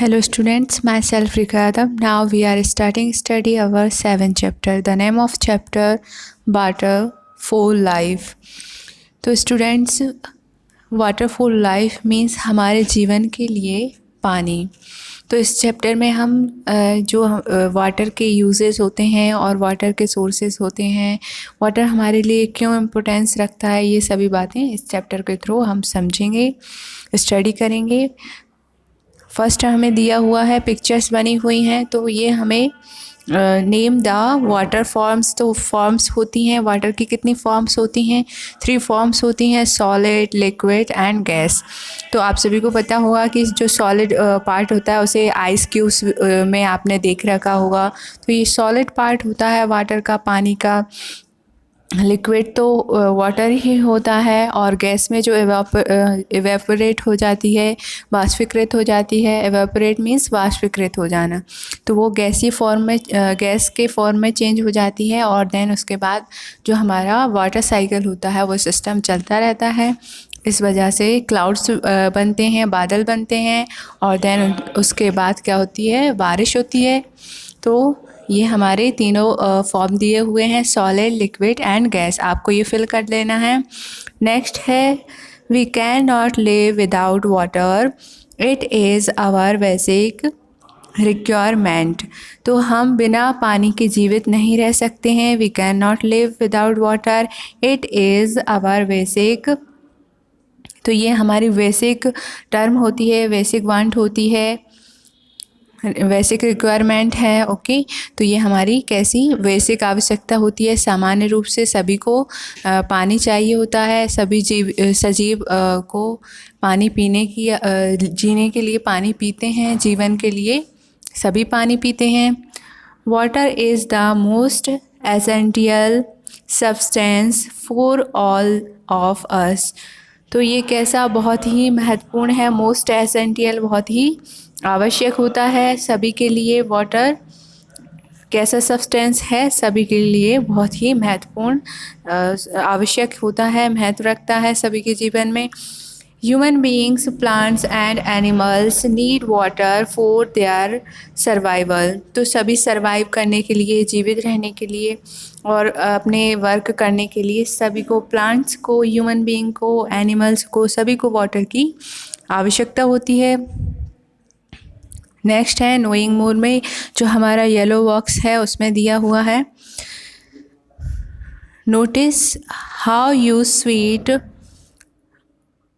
Hello students, myself Rikadam. Now we are starting study our 7th chapter. The name of chapter Water for Life. तो students water for life means हमारे जीवन के लिए पानी। तो इस चैप्टर में हम जो वाटर के यूजेस होते हैं और वाटर के सोर्सेस होते हैं, वाटर हमारे लिए क्यों इम्पोर्टेंस रखता है, ये सभी बातें इस चैप्टर के थ्रू हम समझेंगे, स्टडी करेंगे। फर्स्ट हमें दिया हुआ है, पिक्चर्स बनी हुई हैं, तो ये हमें नेम द वाटर फॉर्म्स। तो फॉर्म्स होती हैं, वाटर की कितनी फॉर्म्स होती हैं? 3 फॉर्म्स होती हैं, सॉलिड, लिक्विड एंड गैस। तो आप सभी को पता होगा कि जो सॉलिड पार्ट होता है उसे आइस क्यूब्स में आपने देख रखा होगा। तो ये सॉलिड पार्ट होता है वाटर का, पानी का। लिक्विड तो वाटर ही होता है, और गैस में जो इवेपोरेट हो जाती है, वाष्पीकृत हो जाती है। इवेपोरेट मीन्स वाष्पीकृत हो जाना। तो वो गैसीय फॉर्म में, गैस के फॉर्म में चेंज हो जाती है, और देन उसके बाद जो हमारा वाटर साइकिल होता है वो सिस्टम चलता रहता है। इस वजह से क्लाउड्स बनते हैं, बादल बनते हैं, और देन उसके बाद क्या होती है? बारिश होती है। तो ये हमारे तीनों फॉर्म दिए हुए हैं, सॉलिड, लिक्विड एंड गैस। आपको ये फिल कर लेना है। नेक्स्ट है, we can not live without water, it is our basic requirement. तो हम बिना पानी के जीवित नहीं रह सकते हैं। We can not live without water, it is our basic. तो ये हमारी बेसिक टर्म होती है, बेसिक वांट होती है, बेसिक रिक्वायरमेंट है। ओके, तो ये हमारी कैसी बेसिक आवश्यकता होती है। सामान्य रूप से सभी को पानी चाहिए होता है। सभी सजीव को पानी पीने की, जीने के लिए पानी पीते हैं। जीवन के लिए सभी पानी पीते हैं। Water is the most essential substance for all of us. तो ये कैसा बहुत ही महत्वपूर्ण है, मोस्ट एसेंशियल, बहुत ही आवश्यक होता है सभी के लिए। वाटर कैसा सब्सटेंस है? सभी के लिए बहुत ही महत्वपूर्ण आवश्यक होता है, महत्व रखता है सभी के जीवन में। Human beings, plants and animals need water for their survival. तो सभी सर्वाइव करने के लिए, जीवित रहने के लिए और अपने वर्क करने के लिए सभी को, प्लांट्स को, ह्यूमन बीइंग को, एनिमल्स को, सभी को वाटर की आवश्यकता होती है। नेक्स्ट है नोइंग मोर में, जो हमारा येलो बॉक्स है उसमें दिया हुआ है, notice how you sweet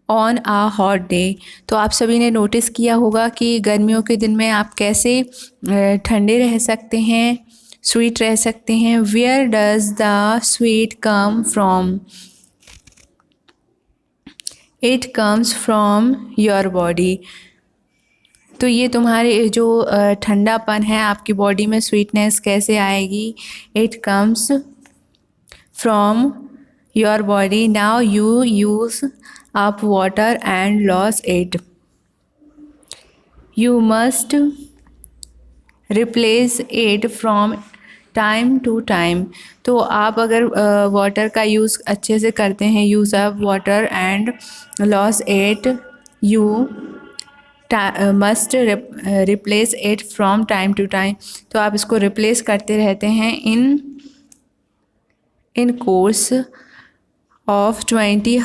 on a hot day. तो आप सभी ने नोटिस किया होगा कि गर्मियों के दिन में आप कैसे ठंडे रह सकते हैं, स्वीट रह सकते हैं। Where does the sweet come from? It comes from your body. तो ये तुम्हारे जो ठंडापन है आपकी बॉडी में, स्वीटनेस कैसे आएगी? It comes from your body. Now you use up water and loss it, you must replace it from time to time. तो आप अगर वाटर का यूज़ अच्छे से करते हैं, use up water and loss it, you must replace it from time to time. तो आप इसको रिप्लेस करते रहते हैं in course of 24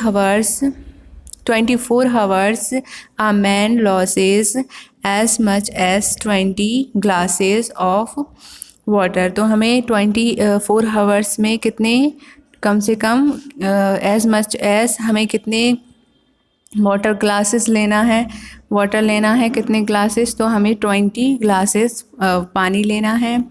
hours a man losses as much as 20 glasses of water. तो हमें 24 आवर्स में कितने, कम से कम एज मच एज, हमें कितने वाटर ग्लासेस लेना है, वाटर लेना है, कितने ग्लासेस? तो हमें 20 ग्लासेस पानी लेना है।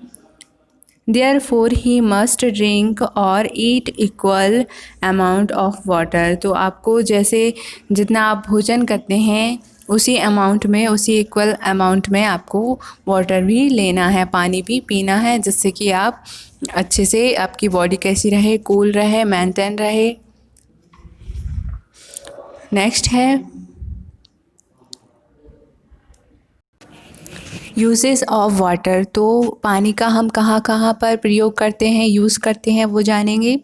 देयरफॉर ही मस्ट ड्रिंक और ईट इक्वल अमाउंट ऑफ वाटर। तो आपको जैसे जितना आप भोजन करते हैं उसी अमाउंट में, उसी इक्वल अमाउंट में आपको वाटर भी लेना है, पानी भी पीना है, जिससे कि आप अच्छे से, आपकी बॉडी कैसी रहे, कूल रहे, मेंटेन रहे। नेक्स्ट है यूजेस ऑफ वाटर। तो पानी का हम कहाँ कहाँ पर प्रयोग करते हैं, यूज़ करते हैं, वो जानेंगे।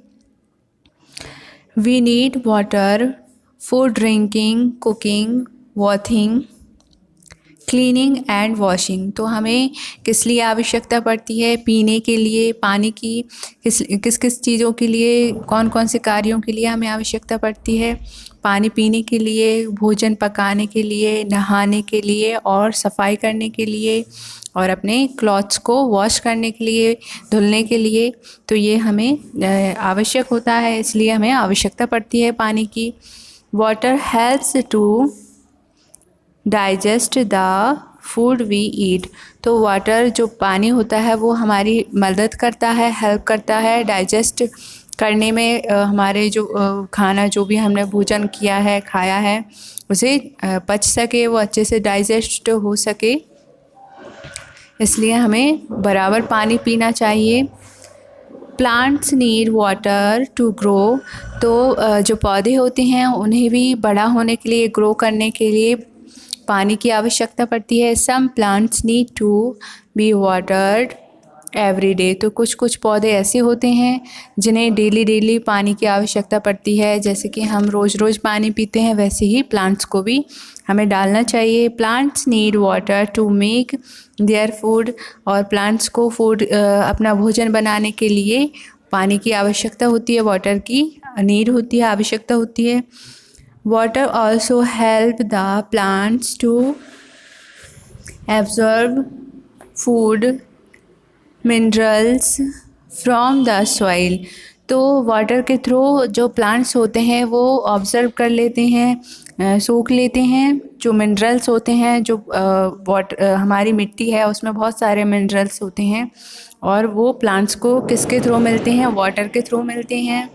We need water for drinking, cooking, washing, cleaning and washing, तो हमें किस लिए आवश्यकता पड़ती है? पीने के लिए पानी की किस किस चीज़ों के लिए, कौन कौन से कार्यों के लिए हमें आवश्यकता पड़ती है? पानी पीने के लिए, भोजन पकाने के लिए, नहाने के लिए और सफाई करने के लिए, और अपने क्लॉथ्स को वॉश करने के लिए, धुलने के लिए। तो ये हमें आवश्यक होता है, इसलिए हमें आवश्यकता पड़ती है पानी की। Water helps to digest the food we eat, तो वाटर जो पानी होता है वो हमारी मदद करता है, हेल्प करता है डाइजेस्ट करने में। हमारे जो खाना जो भी हमने भोजन किया है, खाया है, उसे पच सके, वो अच्छे से डाइजेस्ट हो सके, इसलिए हमें बराबर पानी पीना चाहिए। Plants need water to grow, तो जो पौधे होते हैं उन्हें भी बड़ा होने के लिए, ग्रो करने के लिए पानी की आवश्यकता पड़ती है। Some plants need to be watered every day, तो कुछ कुछ पौधे ऐसे होते हैं जिन्हें डेली पानी की आवश्यकता पड़ती है। जैसे कि हम रोज़ रोज़ पानी पीते हैं, वैसे ही प्लांट्स को भी हमें डालना चाहिए। Plants need water to make their food, और प्लांट्स को अपना भोजन बनाने के लिए पानी की आवश्यकता होती है, वाटर की नीड होती है, आवश्यकता होती है। Water also help the plants to absorb food minerals from the soil, तो वाटर के थ्रू जो प्लांट्स होते हैं वो ऑब्ज़र्व कर लेते हैं, सोख लेते हैं जो मिनरल्स होते हैं। जो हमारी मिट्टी है उसमें बहुत सारे मिनरल्स होते हैं, और वो प्लांट्स को किसके थ्रू मिलते हैं? वाटर के थ्रू मिलते हैं।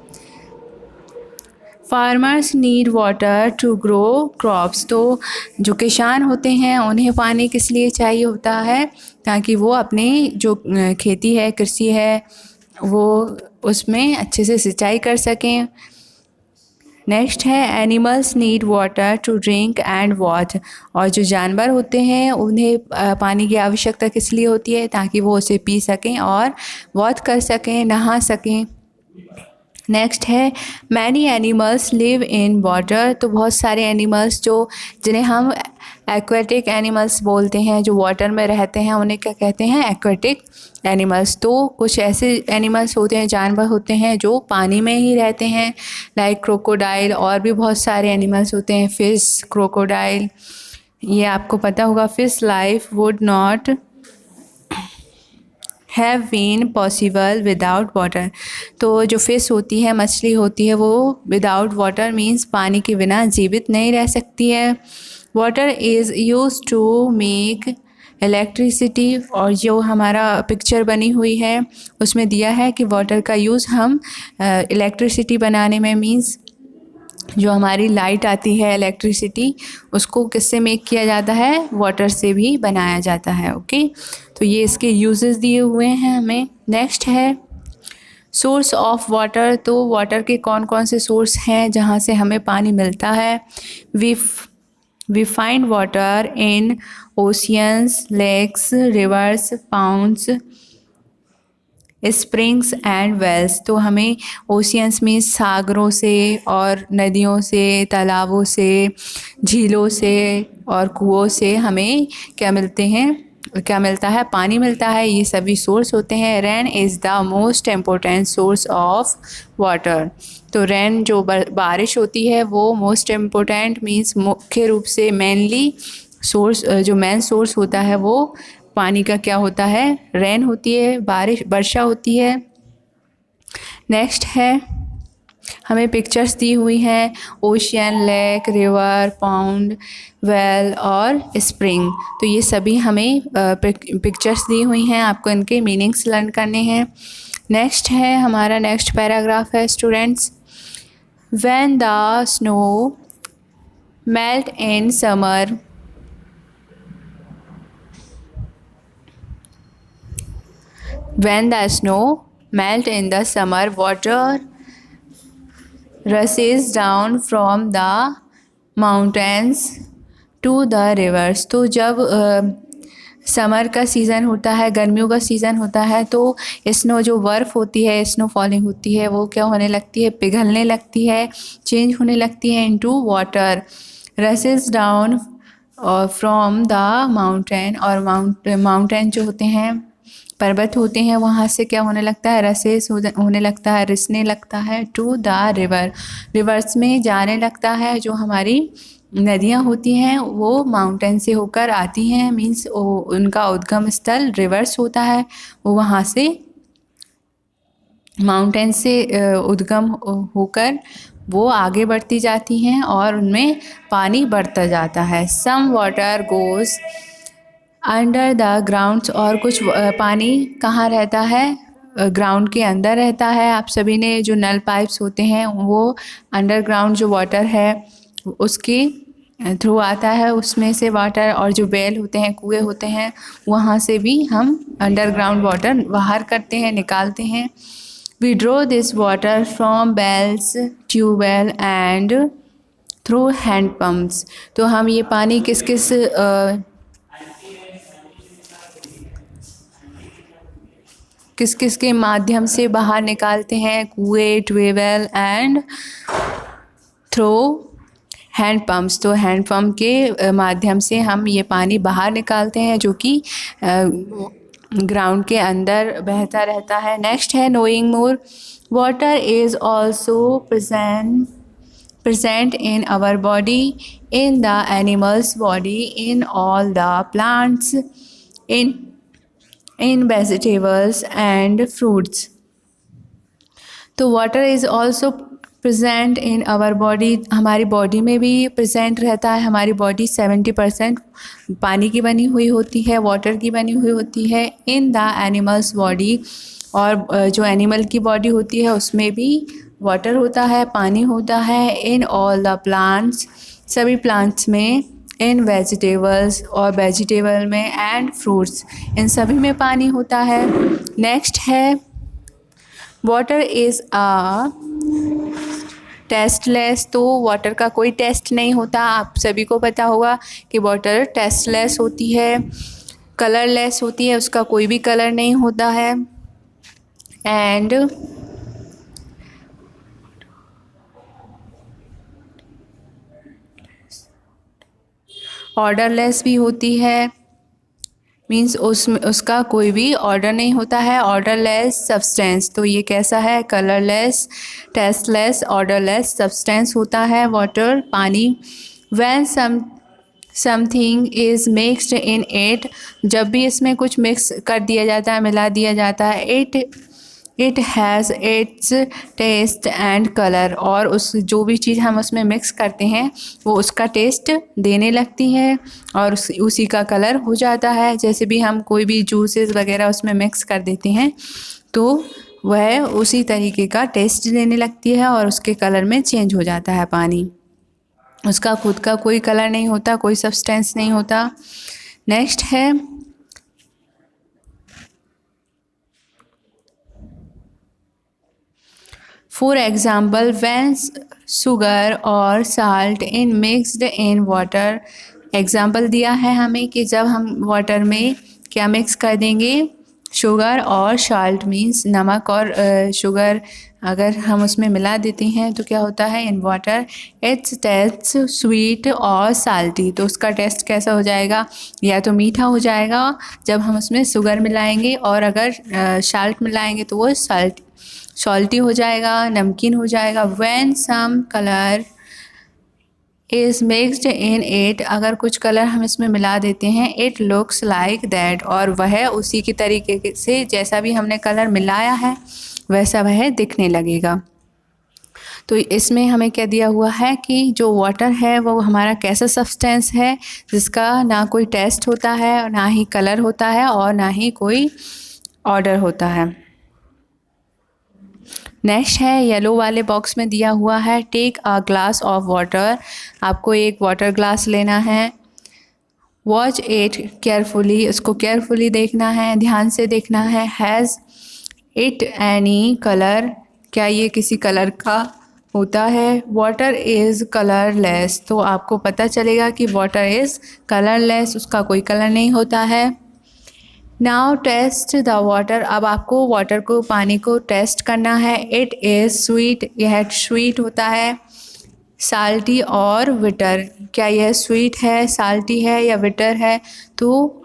Farmers need water to grow crops, तो जो किसान होते हैं उन्हें पानी किस लिए चाहिए होता है? ताकि वो अपनी जो खेती है, कृषि है, वो उसमें अच्छे से सिंचाई कर सकें। नेक्स्ट है animals need water to drink and watch, और जो जानवर होते हैं उन्हें पानी की आवश्यकता किस लिए होती है? ताकि वो उसे पी सकें और वॉच कर सकें, नहा सकें। नेक्स्ट है many animals live in water, तो बहुत सारे एनिमल्स जिन्हें हम एक्वेटिक एनिमल्स बोलते हैं, जो वाटर में रहते हैं, उन्हें क्या कहते हैं? Aquatic animals. तो कुछ ऐसे एनिमल्स होते हैं, जानवर होते हैं जो पानी में ही रहते हैं, लाइक क्रोकोडाइल, और भी बहुत सारे एनिमल्स होते हैं, फिश, क्रोकोडाइल। ये आपको पता होगा, fish life would not have been possible without water, तो जो फिश होती है, मछली होती है, वो विदाउट वाटर मीन्स पानी के बिना जीवित नहीं रह सकती है। Water is use to make electricity, और जो हमारा पिक्चर बनी हुई है उसमें दिया है कि वाटर का यूज़ हम इलेक्ट्रिसिटी बनाने में, मीन्स जो हमारी लाइट आती है, इलेक्ट्रिसिटी, उसको किससे मेक किया जाता है? वाटर से भी बनाया जाता है। ओके, तो ये इसके यूजेस दिए हुए हैं हमें। नेक्स्ट है सोर्स ऑफ वाटर, तो वाटर के कौन कौन से सोर्स हैं जहाँ से हमें पानी मिलता है? We find water in oceans, lakes, rivers, ponds, springs and wells, तो हमें ओशियंस में सागरों से और नदियों से, तालाबों से, झीलों से और कुओं से हमें क्या मिलते हैं? क्या मिलता है? पानी मिलता है। ये सभी सोर्स होते हैं। Rain is the most important source of water, तो रेन जो बारिश होती है वो मोस्ट इम्पोर्टेंट मीन्स मुख्य रूप से, मेनली सोर्स, जो मेन सोर्स होता है वो पानी का क्या होता है? रेन होती है, बारिश, वर्षा होती है। नेक्स्ट है हमें पिक्चर्स दी हुई हैं, ocean, lake, river, pound, well और स्प्रिंग, तो ये सभी हमें पिक्चर्स दी हुई हैं, आपको इनके मीनिंग्स लर्न करने हैं। नेक्स्ट है हमारा नेक्स्ट पैराग्राफ है students, when the snow melt in summer, when the snow melt in the summer, water rushes down from the mountains to the rivers, तो जब समर का सीज़न होता है, गर्मियों का सीज़न होता है, तो स्नो जो बर्फ़ होती है, स्नो फॉलिंग होती है, वो क्या होने लगती है? पिघलने लगती है, चेंज होने लगती है इनटू वाटर। रसेस डाउन और फ्रॉम द माउंटेन, और माउंटेन जो होते हैं, पर्वत होते हैं, वहाँ से क्या होने लगता है, रसेस होने लगता है, रिसने लगता है। टू द रिवर, रिवर्स में जाने लगता है। जो हमारी नदियाँ होती हैं वो माउंटेन से होकर आती हैं, मीन्स उनका उद्गम स्थल रिवर्स होता है। वो वहाँ से माउंटेन से उद्गम होकर वो आगे बढ़ती जाती हैं और उनमें पानी बढ़ता जाता है। Some water goes under the ground, और कुछ पानी कहाँ रहता है, ग्राउंड के अंदर रहता है। आप सभी ने जो नल पाइप्स होते हैं वो अंडरग्राउंड जो वाटर है उसके थ्रू आता है, उसमें से वाटर। और जो वेल होते हैं, कुएँ होते हैं, वहाँ से भी हम अंडरग्राउंड वाटर बाहर करते हैं, निकालते हैं। We draw this water from wells, tubewell and through hand pumps. तो हम ये पानी किस किस के माध्यम से बाहर निकालते हैं, कुएँ, tubewell and through hand pumps. तो हैंड पम्प के माध्यम से हम ये पानी बाहर निकालते हैं, जो कि ग्राउंड के अंदर बहता रहता है। नेक्स्ट है knowing more, water is also present in our body, in the animal's body, in all the plants, in vegetables and fruits. तो water is also present in our body, हमारी बॉडी में भी प्रेजेंट रहता है। हमारी body 70% पानी की बनी हुई होती है, वाटर की बनी हुई होती है। इन द एनिमल्स बॉडी, और जो एनिमल की बॉडी होती है उसमें भी वाटर होता है, पानी होता है। इन ऑल द प्लांट्स, सभी प्लांट्स में। इन वेजिटेबल्स, और वेजिटेबल में। एंड फ्रूट्स, इन सभी में पानी होता है। नेक्स्ट है वाटर इज़ अ टेस्टलेस। तो वाटर का कोई टेस्ट नहीं होता। आप सभी को पता होगा कि वाटर टेस्टलेस होती है, कलरलेस होती है, उसका कोई भी कलर नहीं होता है। एंड ऑर्डरलेस भी होती है, मीन्स उसका कोई भी ऑर्डर नहीं होता है। ऑर्डरलेस सब्सटेंस, तो ये कैसा है, कलरलेस, टेस्टलेस, ऑर्डरलेस सब्सटेंस होता है वाटर, पानी। When something is mixed in it, जब भी इसमें कुछ मिक्स कर दिया जाता है, मिला दिया जाता है, it has its taste and colour, और उस जो भी चीज़ हम उसमें मिक्स करते हैं वो उसका टेस्ट देने लगती है और उसी का कलर हो जाता है। जैसे भी हम कोई भी जूसेस वगैरह उसमें मिक्स कर देते हैं तो वह उसी तरीके का टेस्ट देने लगती है और उसके कलर में चेंज हो जाता है पानी। उसका खुद का कोई कलर नहीं होता, कोई सब्सटेंस नहीं होता। नेक्स्ट है फॉर एग्ज़ाम्पल व्हेन शुगर और salt in mixed in water. Example दिया है हमें कि जब हम वाटर में क्या मिक्स कर देंगे, शुगर और साल्ट, मीन्स नमक और शुगर अगर हम उसमें मिला देते हैं तो क्या होता है, in water it's test sweet और साल्टी। तो उसका टेस्ट कैसा हो जाएगा, या तो मीठा हो जाएगा जब हम उसमें शुगर मिलाएंगे, और अगर साल्ट मिलाएंगे तो वो सॉल्टी हो जाएगा, नमकीन हो जाएगा। When some colour is mixed in it, अगर कुछ कलर हम इसमें मिला देते हैं, इट लुक्स लाइक दैट, और वह उसी की तरीके से जैसा भी हमने कलर मिलाया है वैसा वह दिखने लगेगा। तो इसमें हमें क्या दिया हुआ है कि जो वाटर है वो हमारा कैसा सब्सटेंस है जिसका ना कोई टेस्ट होता है और ना ही कलर होता है और ना ही कोई ऑर्डर होता है। नेक्स्ट है येलो वाले बॉक्स में दिया हुआ है take a glass of water. आपको एक वाटर ग्लास लेना है। वॉच इट केयरफुली, उसको केयरफुली देखना है, ध्यान से देखना है। हैज़ इट एनी कलर, क्या ये किसी कलर का होता है। वाटर इज़ कलरलेस, तो आपको पता चलेगा कि वाटर इज़ कलरलेस, उसका कोई कलर नहीं होता है। नाउ टेस्ट द वाटर, अब आपको वाटर को, पानी को टेस्ट करना है। इट इज़ स्वीट, यह स्वीट होता है। साल्टी और विटर, क्या यह स्वीट है, साल्टी है या विटर है? तो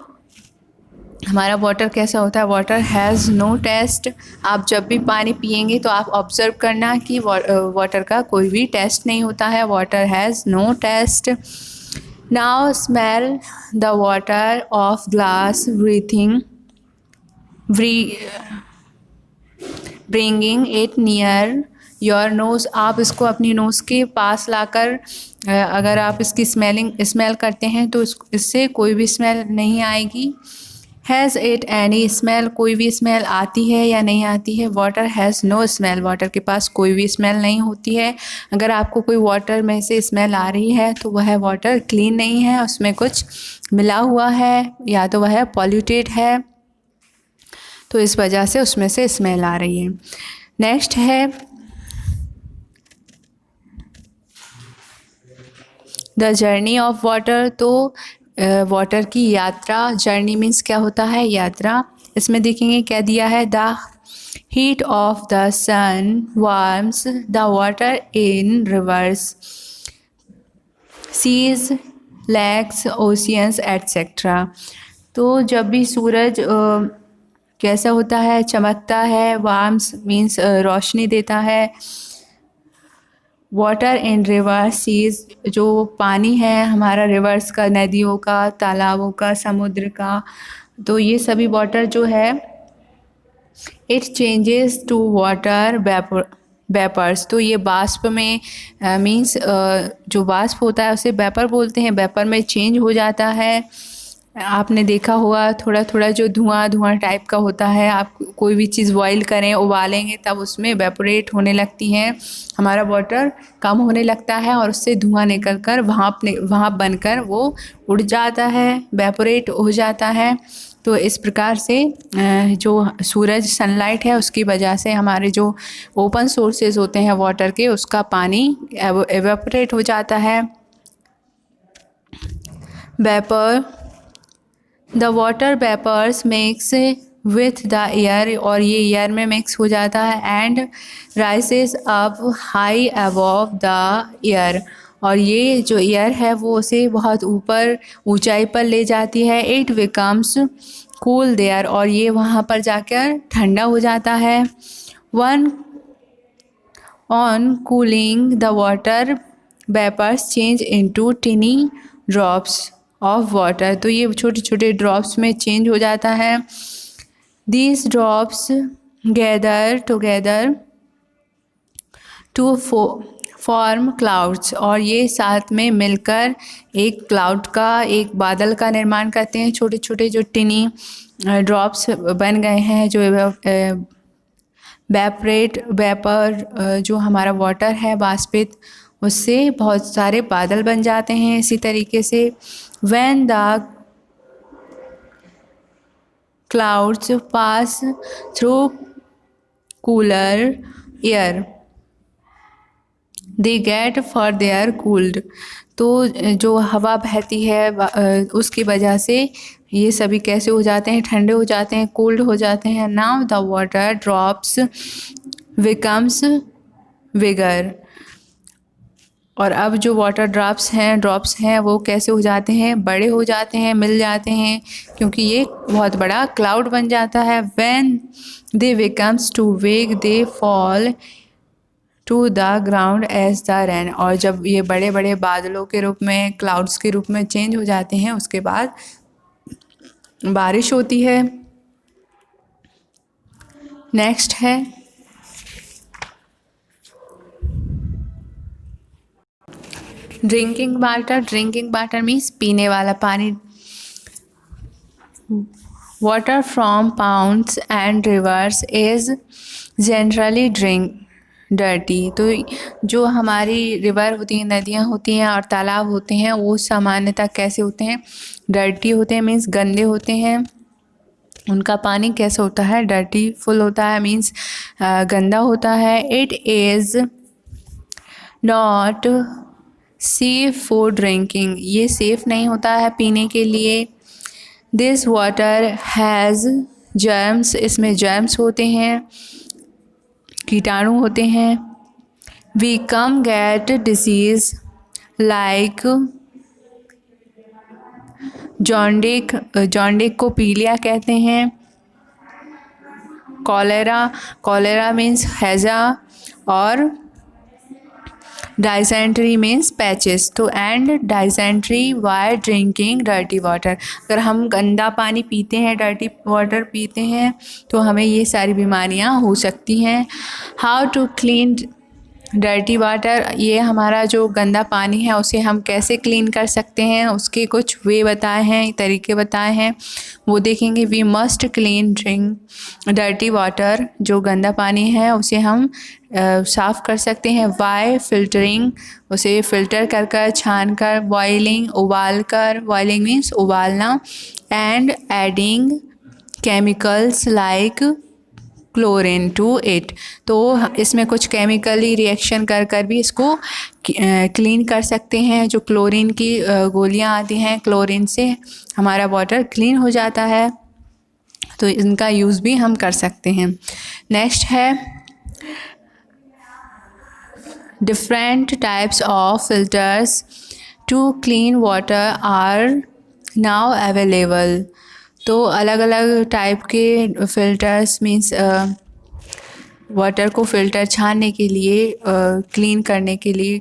हमारा वाटर कैसा होता है? Water has no taste. आप जब भी पानी पियेंगे तो आप ऑब्ज़र्व करना कि वाटर का कोई भी टेस्ट नहीं होता है। Water has no taste. Now smell the water of glass bringing it near your nose. आप इसको अपनी नोज़ के पास लाकर अगर आप इसकी स्मेल करते हैं तो इससे कोई भी स्मेल नहीं आएगी। हैज़ इट एनी स्मेल, कोई भी स्मेल आती है या नहीं आती है? Water has no smell, water के पास कोई भी स्मेल नहीं होती है। अगर आपको कोई वाटर में से स्मेल आ रही है तो वह वाटर क्लीन नहीं है, उसमें कुछ मिला हुआ है या तो वह पॉल्यूटेड है, तो इस वजह से उसमें से स्मेल आ रही है। नेक्स्ट है द जर्नी ऑफ वाटर। तो वाटर की यात्रा, जर्नी मीन्स क्या होता है? यात्रा। इसमें देखेंगे क्या दिया है? The heat of the sun warms the water in rivers, seas, lakes, oceans etcetera. तो जब भी सूरज कैसा होता है? चमकता है। वार्म्स मीन्स रोशनी देता है। वाटर इन रिवर, सीज, जो पानी है हमारा रिवर्स का, नदियों का, तालाबों का, समुद्र का, तो ये सभी वाटर जो है it changes to water vapours. तो ये वाष्प में मीन्स जो वाष्प होता है उसे वेपर बोलते हैं, वेपर में चेंज हो जाता है। आपने देखा होगा थोड़ा थोड़ा जो धुआं टाइप का होता है, आप कोई भी चीज़ बॉईल करें, उबालेंगे तब उसमें वेपोरेट होने लगती हैं, हमारा वाटर कम होने लगता है और उससे धुआं निकल कर भाप बनकर वो उड़ जाता है, वेपोरेट हो जाता है। तो इस प्रकार से जो सूरज सनलाइट है उसकी वजह से हमारे जो ओपन सोर्सेज होते हैं वाटर के, उसका पानी एवेपोरेट हो जाता है। Vapour, the water vapours mix with the air, और ये एयर में मिक्स हो जाता है। And rises up high above the air, और ये जो एयर है वो उसे बहुत ऊपर ऊंचाई पर ले जाती है। इट बिकम्स कूल देयर, और ये वहाँ पर जाकर ठंडा हो जाता है। One on cooling the water vapours change into tiny drops of water, तो ये छोटे छोटे ड्रॉप्स में चेंज हो जाता है। These drops gather together to form clouds, और ये साथ में मिलकर एक क्लाउड का, एक बादल का निर्माण करते हैं। छोटे छोटे जो टिनी ड्रॉप्स बन गए हैं, जो वेपर जो हमारा वाटर है वाष्पित, उससे बहुत सारे बादल बन जाते हैं। इसी तरीके से when the clouds pass through cooler air they get for their cooled, तो जो हवा बहती है उसकी वजह से ये सभी कैसे हो जाते हैं? ठंडे हो जाते हैं, कूल्ड हो जाते हैं। Now the water drops becomes vigour, और अब जो वाटर ड्रॉप्स हैं वो कैसे हो जाते हैं? बड़े हो जाते हैं, मिल जाते हैं, क्योंकि ये बहुत बड़ा क्लाउड बन जाता है। When they becomes too big they fall to the ground as the rain, और जब ये बड़े बड़े बादलों के रूप में, क्लाउड्स के रूप में चेंज हो जाते हैं, उसके बाद बारिश होती है। नेक्स्ट है drinking water. Drinking water means पीने वाला पानी। Water from pounds and reverse is generally dirty, तो जो हमारी रिवर होती हैं, नदियाँ होती हैं और तालाब होते हैं, वो सामान्यतः कैसे होते हैं? डर्टी होते हैं, मीन्स गंदे होते हैं। उनका पानी कैसे होता है? डर्टी फुल होता है, मीन्स गंदा होता है। It is not safe for drinking, ये सेफ़ नहीं होता है पीने के लिए। दिस वाटर हैज़ जर्म्स, इसमें जर्म्स होते हैं, कीटाणु होते हैं। We can get disease like jaundice को पीलिया कहते हैं, कॉलेरा मीन्स हैजा, और डाइसेंट्री मीन्स पैचेस। तो and dysentery by drinking dirty water, अगर हम गंदा पानी पीते हैं, डर्टी वाटर पीते हैं, तो हमें ये सारी बीमारियां हो सकती हैं। How to clean dirty water, ये हमारा जो गंदा पानी है उसे हम कैसे क्लीन कर सकते हैं, उसके कुछ वे बताए हैं, तरीके बताए हैं, वो देखेंगे। We must clean drink dirty water, जो गंदा पानी है उसे हम साफ़ कर सकते हैं। वाई फिल्टरिंग, उसे फ़िल्टर कर कर, छान कर। बॉइलिंग, उबाल कर, बॉइलिंग मीन्स उबालना। And adding chemicals like chlorine to it, तो इसमें कुछ केमिकली रिएक्शन कर कर भी इसको क्लीन कर सकते हैं। जो क्लोरीन की गोलियां आती हैं, क्लोरीन से हमारा वाटर क्लीन हो जाता है, तो इनका यूज़ भी हम कर सकते हैं। नेक्स्ट है different types of filters to clean water are now available, तो अलग अलग टाइप के फ़िल्टर्स मीन्स वाटर को फ़िल्टर छानने के लिए, क्लीन करने के लिए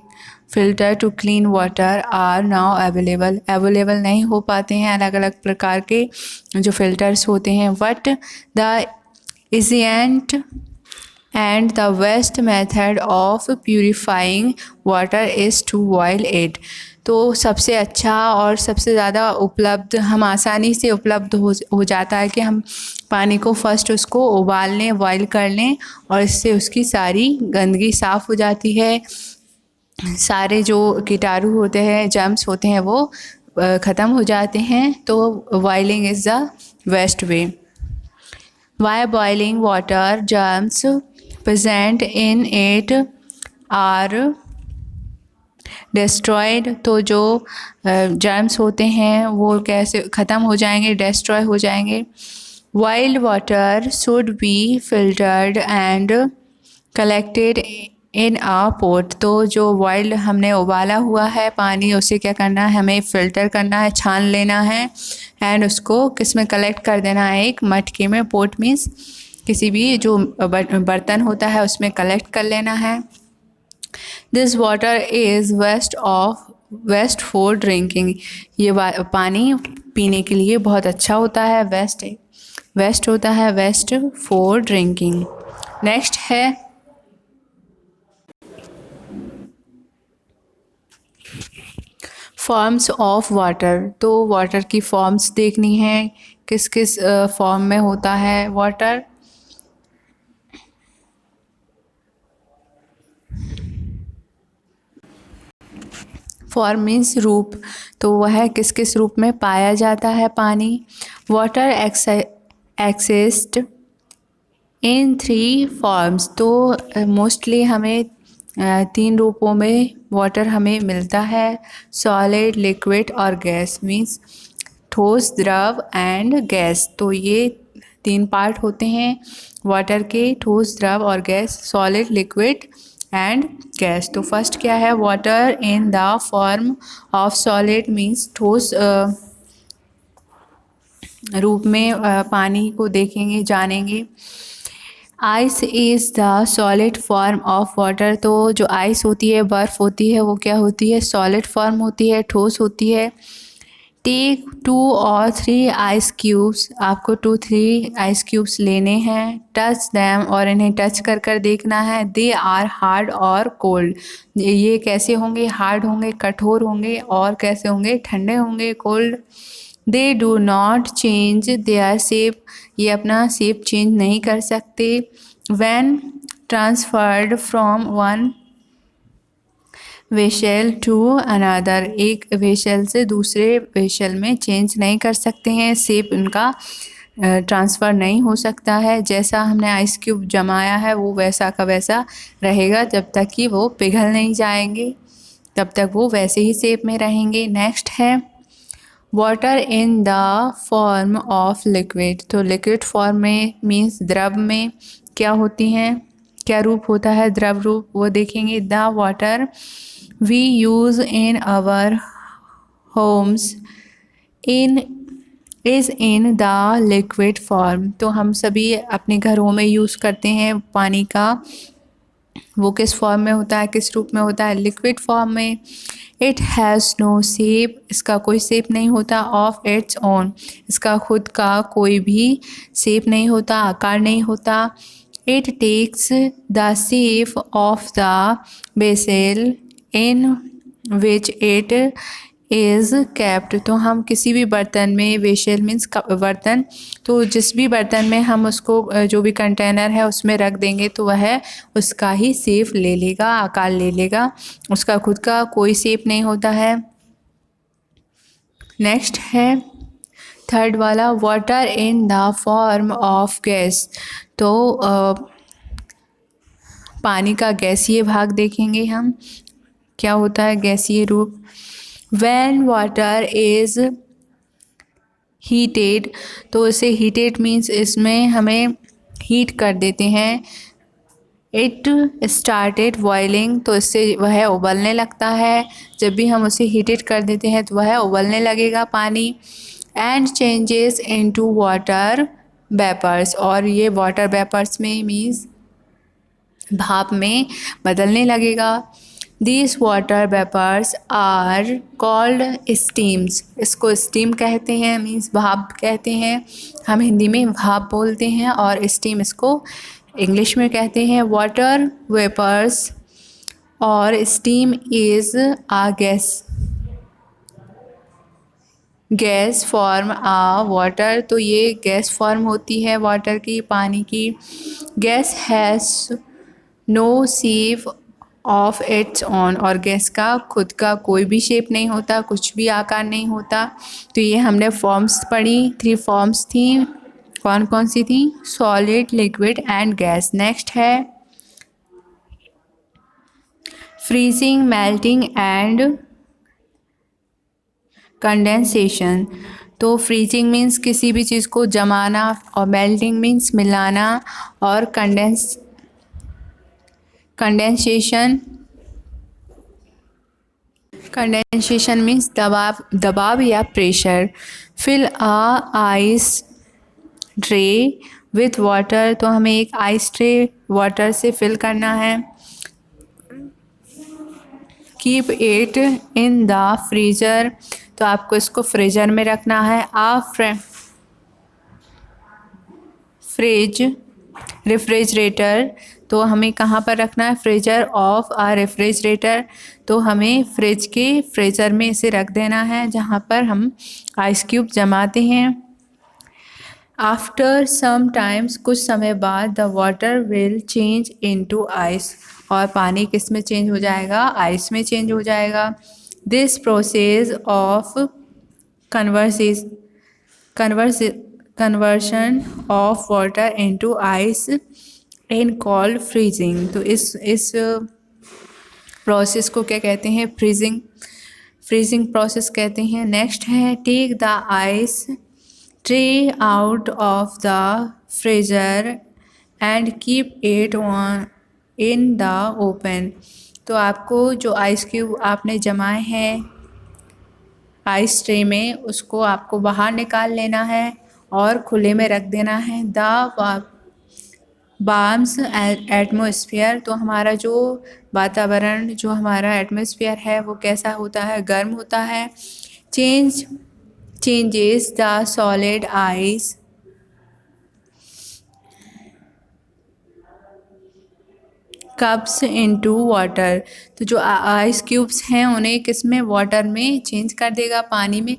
filter to clean water are now available नहीं हो पाते हैं अलग अलग प्रकार के जो फ़िल्टर्स होते हैं। But the easiest and the best method of purifying water is to boil it, तो सबसे अच्छा और सबसे ज़्यादा उपलब्ध, हम आसानी से उपलब्ध हो जाता है कि हम पानी को फर्स्ट उसको उबाल लें, बॉयल कर लें, और इससे उसकी सारी गंदगी साफ़ हो जाती है, सारे जो कीटाणु होते हैं, जर्म्स होते हैं, वो ख़त्म हो जाते हैं। तो boiling is the best way. By boiling water, germs present in it are destroyed, तो जो जर्म्स होते हैं वो कैसे ख़त्म हो जाएंगे, डिस्ट्रॉय हो जाएंगे। Wild water should be filtered and collected in a pot, तो जो वाइल्ड हमने उबाला हुआ है पानी, उसे क्या करना है, हमें फ़िल्टर करना है, छान लेना है, एंड उसको किस में कलेक्ट कर देना है, एक मटके में। पोट मीन्स किसी भी जो बर्तन होता है उसमें कलेक्ट कर लेना है। This water is waste for drinking, ये पानी पीने के लिए बहुत अच्छा होता है, वेस्ट होता है, वेस्ट फॉर ड्रिंकिंग। नेक्स्ट है फॉर्म्स ऑफ वाटर, तो वाटर की फॉर्म्स देखनी है, किस किस फॉर्म में होता है वाटर। फॉर्म मीन्स रूप, तो वह किस किस रूप में पाया जाता है पानी। वाटर एक्सिस्ट इन 3 फॉर्म्स, तो मोस्टली हमें 3 रूपों में वाटर हमें मिलता है। सॉलिड, लिक्विड और गैस मीन्स ठोस, द्रव एंड गैस, तो ये 3 पार्ट होते हैं वाटर के, ठोस, द्रव और gas, solid, liquid and gas. तो फर्स्ट क्या है, water in the form of solid means ठोस रूप में पानी को देखेंगे, जानेंगे। Ice is the solid form of water, तो जो आइस होती है, बर्फ़ होती है, वो क्या होती है, सॉलिड फॉर्म होती है, ठोस होती है। टेक 2 और 3 आइस क्यूब्स, आपको 2-3 आइस क्यूब्स लेने हैं। टच दैम, और इन्हें टच कर कर देखना है। दे आर हार्ड और कोल्ड, ये कैसे होंगे, हार्ड होंगे, कठोर होंगे, और कैसे होंगे, ठंडे होंगे, cold. They do not change their shape, ये अपना शेप चेंज नहीं कर सकते। When transferred from one vessel to another, एक वेशल से दूसरे वेशल में चेंज नहीं कर सकते हैं, शेप उनका ट्रांसफ़र नहीं हो सकता है। जैसा हमने आइस क्यूब जमाया है वो वैसा का वैसा रहेगा, जब तक कि वो पिघल नहीं जाएंगे तब तक वो वैसे ही शेप में रहेंगे। नेक्स्ट है water in the form of liquid, तो लिक्विड फॉर्म में मीन्स द्रव में क्या होती हैं, क्या रूप होता है, द्रव रूप, वो देखेंगे। The water we use in our homes in is in the liquid form. तो हम सभी अपने घरों में यूज़ करते हैं पानी का, वो किस फॉर्म में होता है, किस रूप में होता है, लिक्विड फॉर्म में। इट हैज़ नो शेप, इसका कोई शेप नहीं होता। ऑफ इट्स ओन, इसका खुद का कोई भी शेप नहीं होता, आकार नहीं होता। It takes the shape of the vessel in which it is kept. तो हम किसी भी बर्तन में, वेशल मीन्स बर्तन, तो जिस भी बर्तन में हम उसको जो भी कंटेनर है उसमें रख देंगे तो वह उसका ही शेप ले लेगा, आकार ले लेगा, उसका खुद का कोई शेप नहीं होता है। नेक्स्ट है थर्ड वाला, water in the form of gas. तो पानी का गैसीय भाग देखेंगे हम, क्या होता है गैसीय रूप। When water is heated, तो इसे heated मीन्स इसमें हमें हीट कर देते हैं। It started boiling, तो इससे वह उबलने लगता है। जब भी हम उसे हीटेड कर देते हैं तो वह उबलने लगेगा पानी। And changes into water vapors, और ये वाटर वेपर्स में मीन्स भाप में बदलने लगेगा। These water vapors are called steams, इसको स्टीम कहते हैं, मीन्स भाप कहते हैं। हम हिंदी में भाप बोलते हैं और स्टीम इसको इंग्लिश में कहते हैं। वाटर वेपर्स और steam is a gas form a water, तो ये गैस फॉर्म होती है वाटर की, पानी की। Gas has no shape of its own, और गैस का खुद का कोई भी शेप नहीं होता, कुछ भी आकार नहीं होता। तो ये हमने फॉर्म्स पढ़ी, 3 फॉर्म्स थी, कौन कौन सी थी, solid, liquid and gas. Next है फ्रीजिंग, मेल्टिंग एंड कंडेंसेशन। तो फ्रीजिंग मीन्स किसी भी चीज़ को जमाना, और मेल्टिंग मीन्स मिलाना, और कंडेंसेशन मीन्स दबाव या pressure. Fill ice tray with water, तो हमें एक आइस ट्रे वाटर से फिल करना है। Keep it in the freezer, तो आपको इसको फ्रीज़र में रखना है। फ्रिज, रेफ्रिजरेटर, तो हमें कहाँ पर रखना है, फ्रीजर ऑफ आ रेफ्रिजरेटर, तो हमें फ्रिज के फ्रीज़र में इसे रख देना है जहाँ पर हम आइस क्यूब जमाते हैं। आफ्टर सम टाइम्स, कुछ समय बाद, the water will change into ice, और पानी किस में चेंज हो जाएगा, आइस में चेंज हो जाएगा। This process of conversion of water into ice in called freezing. तो इस प्रोसेस को क्या कहते हैं, फ्रीजिंग प्रोसेस कहते हैं। नेक्स्ट है take the ice tray out of the freezer and keep it on in the open. तो आपको जो आइस क्यूब आपने जमाए हैं आइस ट्रे में, उसको आपको बाहर निकाल लेना है और खुले में रख देना है। द वार्म्स एटमॉस्फेयर, तो हमारा जो वातावरण, जो हमारा एटमॉस्फेयर है वो कैसा होता है, गर्म होता है। Changes the solid ice cups into water, तो जो आइस क्यूब्स हैं उन्हें किस में, वाटर में चेंज कर देगा, पानी में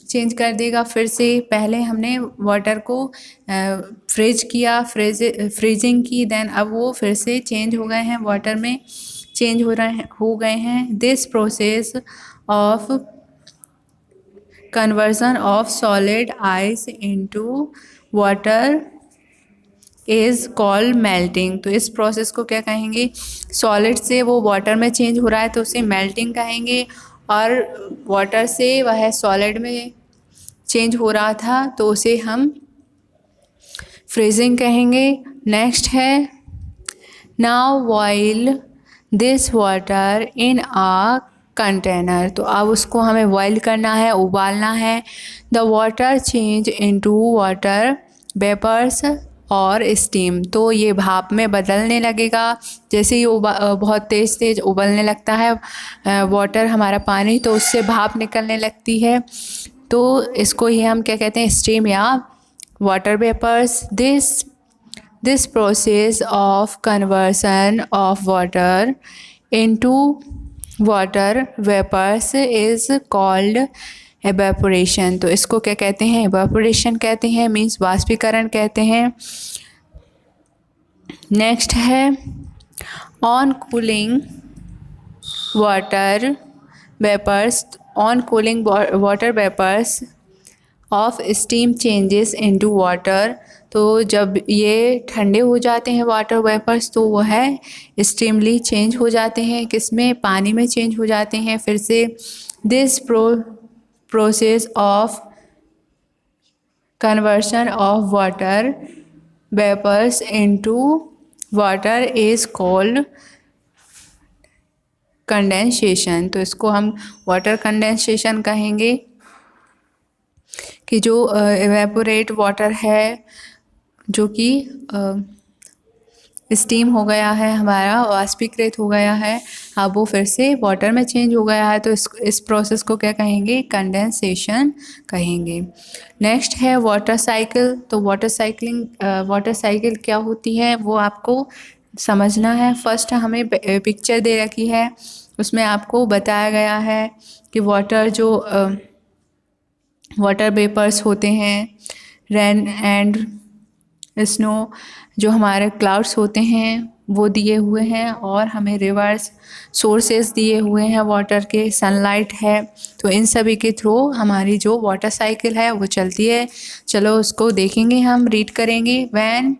चेंज कर देगा। फिर से पहले हमने वाटर को फ्रीजिंग की, देन अब वो फिर से चेंज हो गए हैं, वाटर में चेंज हो गए हैं। This process of conversion of solid ice into water is called melting. तो इस प्रोसेस को क्या कहेंगे, सॉलिड से वो वाटर में चेंज हो रहा है तो उसे मेल्टिंग कहेंगे, और वाटर से वह सॉलिड में चेंज हो रहा था तो उसे हम फ्रीजिंग कहेंगे। नेक्स्ट है now boil this water in a container. तो अब उसको हमें बॉयल करना है, उबालना है। The water change into water vapours और स्टीम। तो ये भाप में बदलने लगेगा जैसे ही बहुत तेज़ तेज़ उबलने लगता है वाटर हमारा पानी, तो उससे भाप निकलने लगती है। तो इसको ही हम क्या कहते हैं, स्टीम या water vapours. This process of conversion of water into water vapours is called evaporation. तो इसको क्या कहते हैं, एवेपोरेशन कहते हैं, मीन्स वाष्पीकरण कहते हैं। नेक्स्ट है on cooling water vapours. On cooling water vapours of steam changes into water. तो जब ये ठंडे हो जाते हैं वाटर वेपर्स, तो वो है स्टीमली चेंज हो जाते हैं, किसमें, पानी में चेंज हो जाते हैं फिर से। This process of conversion of water vapours into water is called condensation. तो इसको हम वाटर कंडेंसेशन कहेंगे कि जो एवेपोरेट वाटर है, जो कि स्टीम हो गया है, हमारा वाष्पीकृत हो गया है, अब वो फिर से वाटर में चेंज हो गया है, तो इस प्रोसेस को क्या कहेंगे, कंडेंसेशन कहेंगे। नेक्स्ट है वाटर साइकिल। तो वाटर साइकिल क्या होती है वो आपको समझना है। फर्स्ट हमें पिक्चर दे रखी है, उसमें आपको बताया गया है कि वाटर वेपर्स होते हैं, रेन एंड स्नो जो हमारे क्लाउड्स होते हैं वो दिए हुए हैं, और हमें रिवर्स सोर्सेस दिए हुए हैं वाटर के, सनलाइट है। तो इन सभी के थ्रू हमारी जो वाटर साइकिल है वो चलती है। चलो उसको देखेंगे, हम रीड करेंगे। व्हेन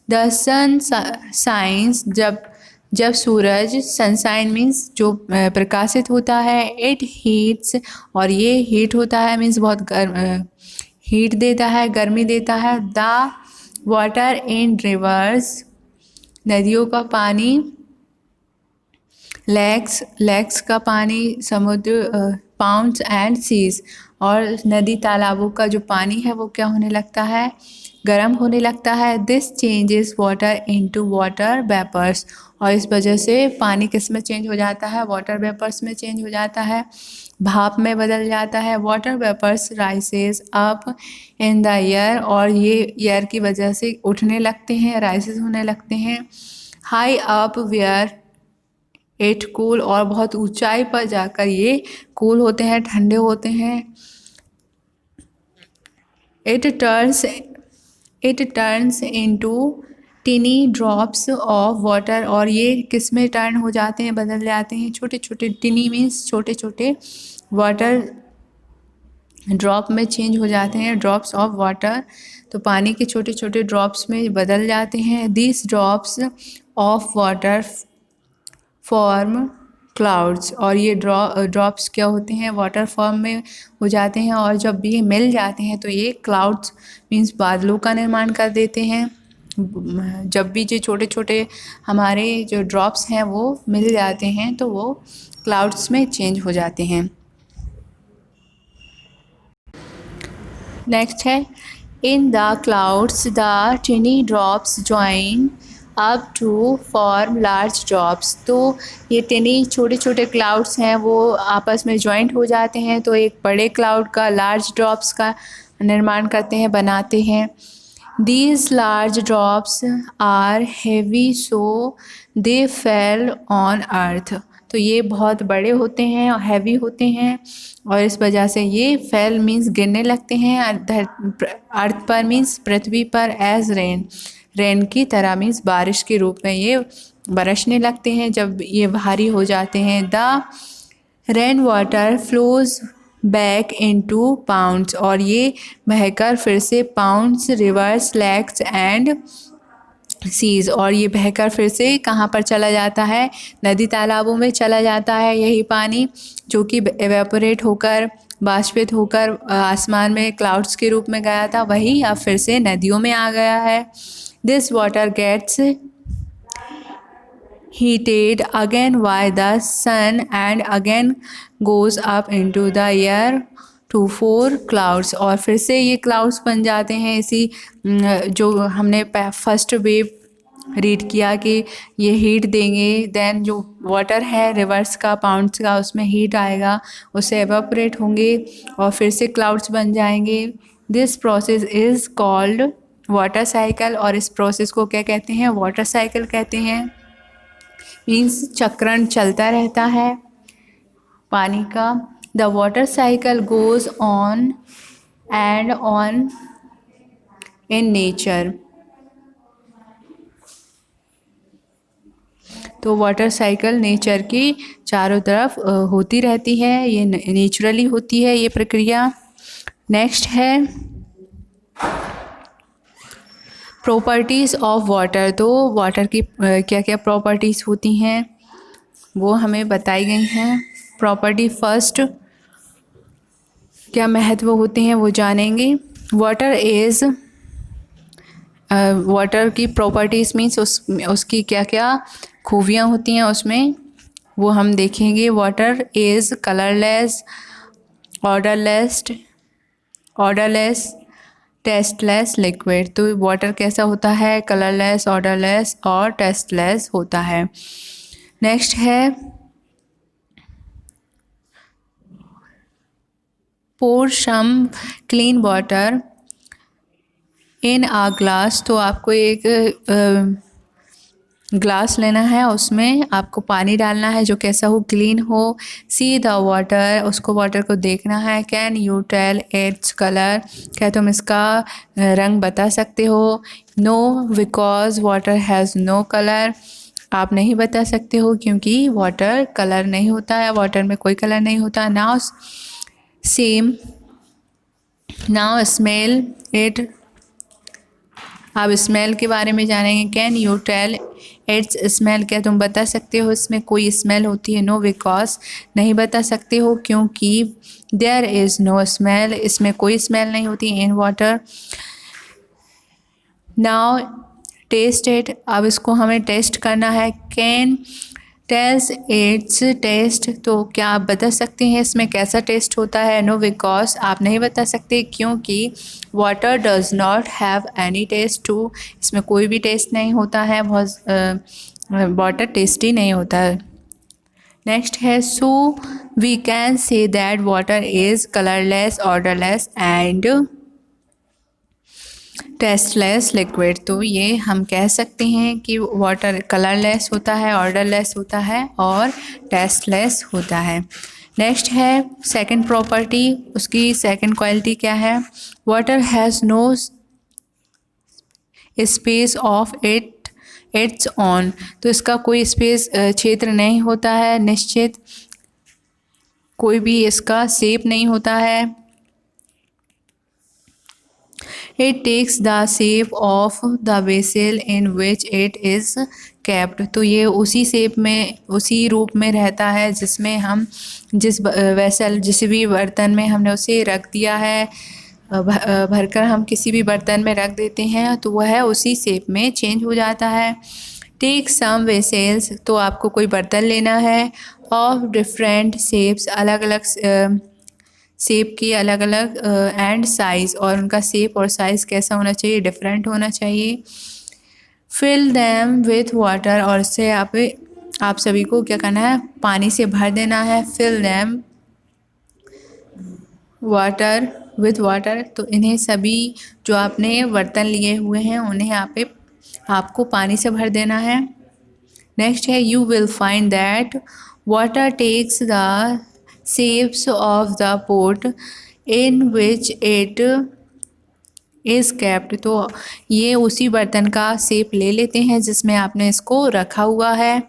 द सन साइंस, जब सूरज, सनसाइन मीन्स जो प्रकाशित होता है, इट हीट्स, और ये हीट होता है मीन्स बहुत हीट देता है, गर्मी देता है। द वाटर इन रिवर्स, नदियों का पानी, लेक्स का पानी, समुद्र, पाउंड्स एंड सीज, और नदी तालाबों का जो पानी है वो क्या होने लगता है, गर्म होने लगता है। This changes water into water vapours, और इस वजह से पानी किस में चेंज हो जाता है, वाटर वेपर्स में चेंज हो जाता है, भाप में बदल जाता है। Water vapours rises up in the air, और ये एयर की वजह से उठने लगते हैं, राइसेस होने लगते हैं। High up where it cool, और बहुत ऊंचाई पर जाकर ये कूल होते हैं, ठंडे होते हैं। It turns into tiny drops of water, और ये किस में टर्न हो जाते हैं, बदल जाते हैं, छोटे छोटे, टिनी मीन्स छोटे छोटे, वाटर ड्रॉप में चेंज हो जाते हैं, ड्रॉप्स ऑफ वाटर। तो पानी के छोटे छोटे ड्रॉप्स में बदल जाते हैं। These drops of water form clouds, और ये ड्रॉप्स क्या होते हैं, वाटर फॉर्म में हो जाते हैं, और जब ये मिल जाते हैं तो ये क्लाउड्स मीन्स बादलों का निर्माण कर देते हैं। जब भी जो छोटे छोटे हमारे जो ड्रॉप्स हैं वो मिल जाते हैं तो वो क्लाउड्स में चेंज हो जाते हैं। नेक्स्ट है in the clouds the tiny drops join up to form large drops. तो ये टिनी छोटे छोटे क्लाउड्स हैं वो आपस में ज्वाइंट हो जाते हैं, तो एक बड़े क्लाउड का, लार्ज ड्रॉप्स का निर्माण करते हैं, बनाते हैं। These large drops are heavy so they fell on earth। तो ये बहुत बड़े होते हैं और हैवी होते हैं, और इस वजह से ये फेल मीन्स गिरने लगते हैं अर्थ पर, मीन्स पृथ्वी पर, एज रेन की तरह, मीन्स बारिश के रूप में ये बरसने लगते हैं जब ये भारी हो जाते हैं। The rain water flows back into ponds, और ये बहकर फिर से ponds, rivers, lakes and seas, और ये बहकर फिर से कहाँ पर चला जाता है, नदी तालाबों में चला जाता है। यही पानी जो कि एवेपोरेट होकर, बाष्पित होकर आसमान में क्लाउड्स के रूप में गया था, वही अब फिर से नदियों में आ गया है। This water gets heated again by the sun and again goes up into the air to four clouds। और फिर से ये क्लाउड्स बन जाते हैं इसी जो हमने फर्स्ट वेव रीड किया कि ये हीट देंगे, देन जो वाटर है रिवर्स का पाउंड्स का उसमें हीट आएगा, उससे एवापोरेट होंगे और फिर से क्लाउड्स बन जाएंगे। This process is called water cycle. और इस प्रोसेस को क्या कहते हैं? वाटर साइकिल कहते हैं। मीन्स चक्रण चलता रहता है पानी का। The water cycle goes on and on in nature. तो वाटर साइकिल नेचर की चारों तरफ होती रहती है, ये नेचुरली होती है ये प्रक्रिया। नेक्स्ट है प्रॉपर्टीज़ ऑफ वाटर। तो वाटर की क्या क्या प्रॉपर्टीज़ होती हैं वो हमें बताई गई हैं। प्रॉपर्टी फर्स्ट क्या महत्व होते हैं वो जानेंगे। वाटर इज़ वाटर की प्रॉपर्टीज़ मीन्स उसकी क्या क्या खूबियाँ होती हैं उसमें वो हम देखेंगे। Water is colourless, odourless, tasteless liquid. तो वाटर कैसा होता है? कलरलेस, ऑर्डरलेस और टेस्टलेस होता है। नेक्स्ट है pour some clean water in a glass। तो आपको एक ग्लास लेना है, उसमें आपको पानी डालना है जो कैसा हो? क्लीन हो। सी द वाटर, उसको वाटर को देखना है। Can you tell its colour, क्या तुम इसका रंग बता सकते हो? No because water has no colour, आप नहीं बता सकते हो क्योंकि वाटर कलर नहीं होता है, वाटर में कोई कलर नहीं होता। नाउ स्मेल इट, आप स्मेल के बारे में जानेंगे। Can you tell its smell, क्या तुम बता सकते हो इसमें कोई स्मेल होती है? नो बिकॉज, नहीं बता सकते हो क्योंकि देयर इज़ नो स्मेल, इसमें कोई स्मेल नहीं होती in water. Now taste it, अब इसको हमें टेस्ट करना है। कैन टेल्स इट्स टेस्ट, तो क्या आप बता सकते हैं इसमें कैसा टेस्ट होता है? नो बिकॉज, आप नहीं बता सकते क्योंकि water does not have any taste too, इसमें कोई भी टेस्ट नहीं होता है, बहुत वाटर टेस्टी नहीं होता है। नेक्स्ट है so we can say that water is colourless, odourless and tasteless liquid. तो ये हम कह सकते हैं कि वाटर कलरलेस होता है, ऑर्डरलेस होता है और टेस्टलेस होता है। नेक्स्ट है सेकंड प्रॉपर्टी, उसकी सेकंड क्वालिटी क्या है? Water has no space of its own, तो इसका कोई स्पेस क्षेत्र नहीं होता है निश्चित, कोई भी इसका शेप नहीं होता है। It takes the shape of the vessel in which it is kept। तो ये उसी शेप में, उसी रूप में रहता है जिसमें हम जिस वेसल, जिस भी बर्तन में हमने उसे रख दिया है, भरकर हम किसी भी बर्तन में रख देते हैं तो वह उसी शेप में चेंज हो जाता है। टेक सम वेसल्स, तो आपको कोई बर्तन लेना है। ऑफ डिफरेंट शेप्स, अलग अलग शेप की, अलग अलग एंड साइज़, और उनका शेप और साइज़ कैसा होना चाहिए? डिफरेंट होना चाहिए। फिल दैम विथ वाटर, और इससे आप सभी को क्या करना है? पानी से भर देना है। Fill them water with water, तो इन्हें सभी जो आपने बर्तन लिए हुए हैं उन्हें आपको पानी से भर देना है। नेक्स्ट है you will find that water takes the shapes of the pot in which it is kept। तो ये उसी बर्तन का शेप ले लेते हैं जिसमें आपने इसको रखा हुआ है।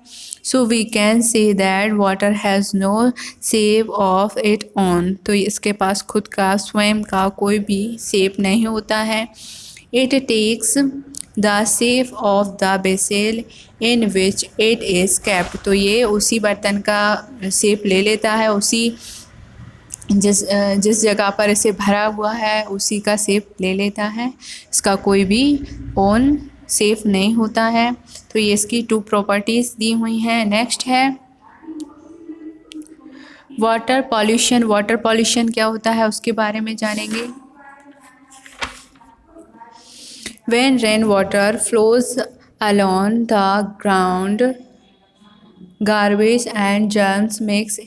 So we can say that water has no shape of it own, तो इसके पास खुद का स्वयं का कोई भी शेप नहीं होता है। It takes the shape of the vessel in which it is kept, तो ये उसी बर्तन का शेप ले लेता है, उसी जिस जगह पर इसे भरा हुआ है उसी का शेप ले लेता है, इसका कोई भी ओन सेफ़ नहीं होता है। तो ये इसकी 2 प्रॉपर्टीज़ दी हुई हैं। नेक्स्ट है वाटर पॉल्यूशन। वाटर पॉल्यूशन क्या होता है उसके बारे में जानेंगे। When rainwater flows along the ground, garbage and germs mix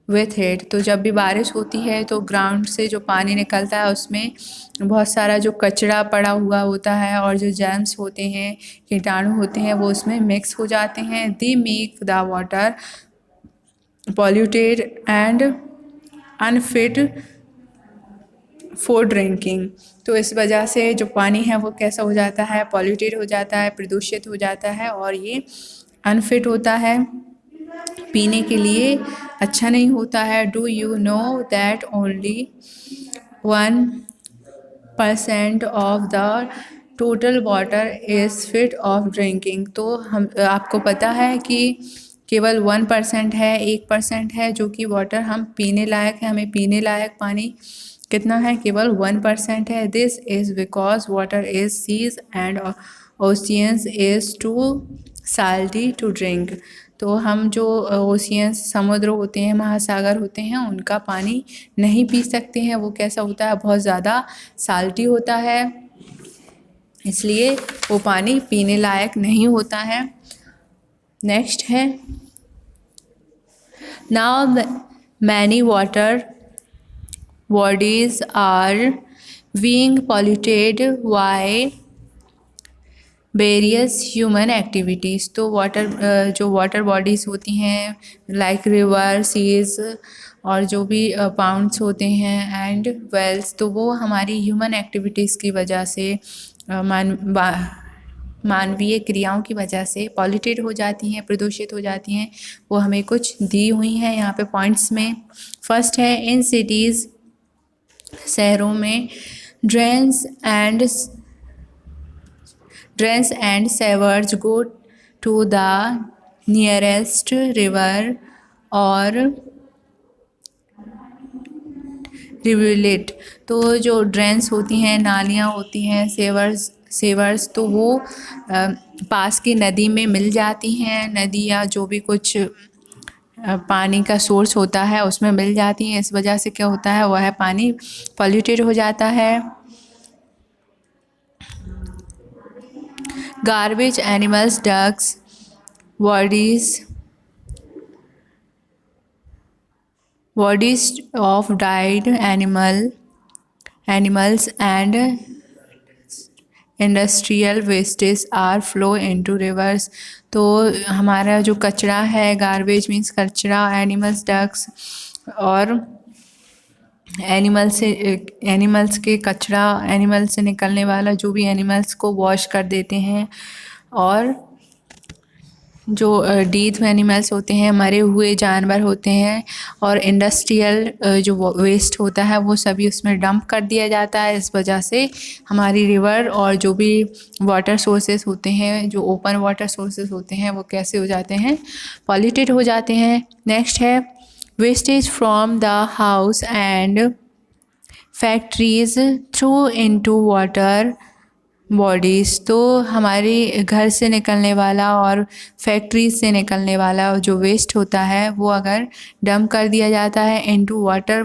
with it। तो जब भी बारिश होती है तो ग्राउंड से जो पानी निकलता है उसमें बहुत सारा जो कचरा पड़ा हुआ होता है और जो जर्म्स होते हैं, कीटाणु होते हैं, वो उसमें मिक्स हो जाते हैं। They make the water polluted and unfit for drinking. तो इस वजह से जो पानी है वो कैसा हो जाता है, पॉल्यूटेड हो जाता है, प्रदूषित हो जाता है और ये अनफिट होता है, पीने के लिए अच्छा नहीं होता है। Do you know that only 1% of the total water is fit of drinking. तो हम आपको पता है कि केवल 1% है, 1% है जो कि वाटर हम पीने लायक है, हमें पीने लायक पानी कितना है, केवल 1% है। This is because water is seas and oceans is too salty to drink. तो हम जो ओशियंस समुद्र होते हैं, महासागर होते हैं, उनका पानी नहीं पी सकते हैं। वो कैसा होता है, बहुत ज़्यादा साल्टी होता है, इसलिए वो पानी पीने लायक नहीं होता है। नेक्स्ट है now many water bodies are being polluted by various human activities। तो जो वाटर बॉडीज़ होती हैं लाइक रिवर, सीज और जो भी पाउंड्स होते हैं एंड वेल्स, तो वो हमारी ह्यूमन एक्टिविटीज़ की वजह से मानवीय क्रियाओं की वजह से पॉल्यूटेड हो जाती हैं, प्रदूषित हो जाती हैं। वो हमें कुछ दी हुई हैं यहाँ पे पॉइंट्स में। फर्स्ट है इन सिटीज़, शहरों में drains and sewers go to the nearest river और रिवुलेट। तो जो ड्रेन्स होती हैं, नालियाँ होती हैं, सेवर्स तो वो पास की नदी में मिल जाती हैं। नदी या जो भी कुछ पानी का सोर्स होता है उसमें मिल जाती हैं। इस वजह से क्या होता है, वह पानी पॉल्यूटेड हो जाता है। Garbage, animals, ducks, bodies of died animals and industrial wastage are flow into rivers. तो हमारा जो कचरा है, गार्बेज मीन्स कचरा, एनिमल्स, डक्स और एनिमल्स के कचरा, एनिमल से निकलने वाला जो भी एनिमल्स को वॉश कर देते हैं, और जो डेथ एनिमल्स होते हैं, मरे हुए जानवर होते हैं, और इंडस्ट्रियल जो वेस्ट होता है वो सभी उसमें डंप कर दिया जाता है। इस वजह से हमारी रिवर और जो भी वाटर सोर्सेस होते हैं, जो ओपन वाटर सोर्सेस होते हैं, वो कैसे हो जाते हैं, पॉल्यूटेड हो जाते हैं। नेक्स्ट है wastage from the house and factories through into water bodies. तो हमारे घर से निकलने वाला और फैक्ट्रीज से निकलने वाला जो वेस्ट होता है वो अगर डंप कर दिया जाता है इनटू वाटर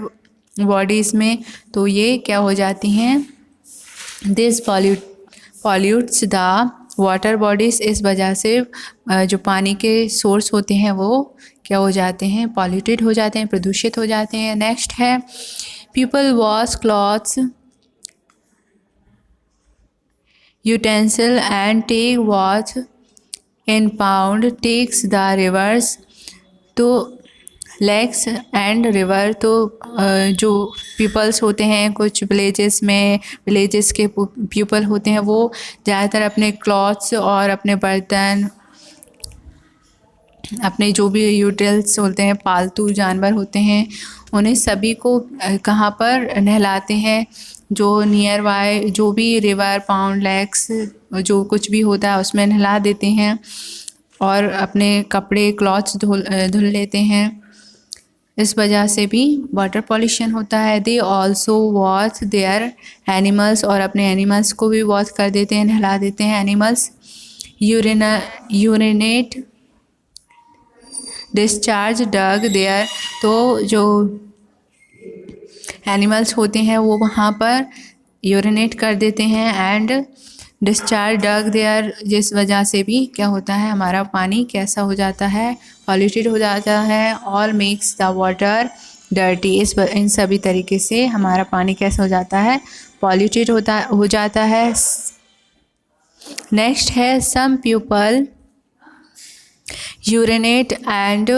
बॉडीज़ में, तो ये क्या हो जाती हैं, this pollutes the water bodies. इस वजह से जो पानी के सोर्स होते हैं वो क्या हो जाते हैं, पॉल्यूटेड हो जाते हैं, प्रदूषित हो जाते हैं। नेक्स्ट है people wash clothes, utensil and take wash in pound takes the rivers। तो लेक्स एंड रिवर, तो जो पीपल्स होते हैं कुछ विलेजेस के पीपल होते हैं, वो ज़्यादातर अपने क्लॉथ्स और अपने बर्तन, अपने जो भी यूटिल्स होते हैं, पालतू जानवर होते हैं, उन्हें सभी को कहाँ पर नहलाते हैं, जो नियर बाय जो भी रिवर, पाउंड, लेक्स जो कुछ भी होता है उसमें नहला देते हैं और अपने कपड़े, क्लॉथ्स धुल लेते हैं। इस वजह से भी वाटर पॉल्यूशन होता है। They also wash their animals, और अपने एनिमल्स को भी वॉश कर देते हैं, नहला देते हैं animals. Urinate discharge dung there. तो जो एनिमल्स होते हैं वो वहाँ पर यूरिनेट कर देते हैं एंड डिस्चार्ज डग देयर, जिस वजह से भी क्या होता है, हमारा पानी कैसा हो जाता है, पॉल्यूटेड हो जाता है। All makes the water dirty, इन सभी तरीके से हमारा पानी कैसा हो जाता है, पॉल्यूटेड हो जाता है। नेक्स्ट है some people urinate and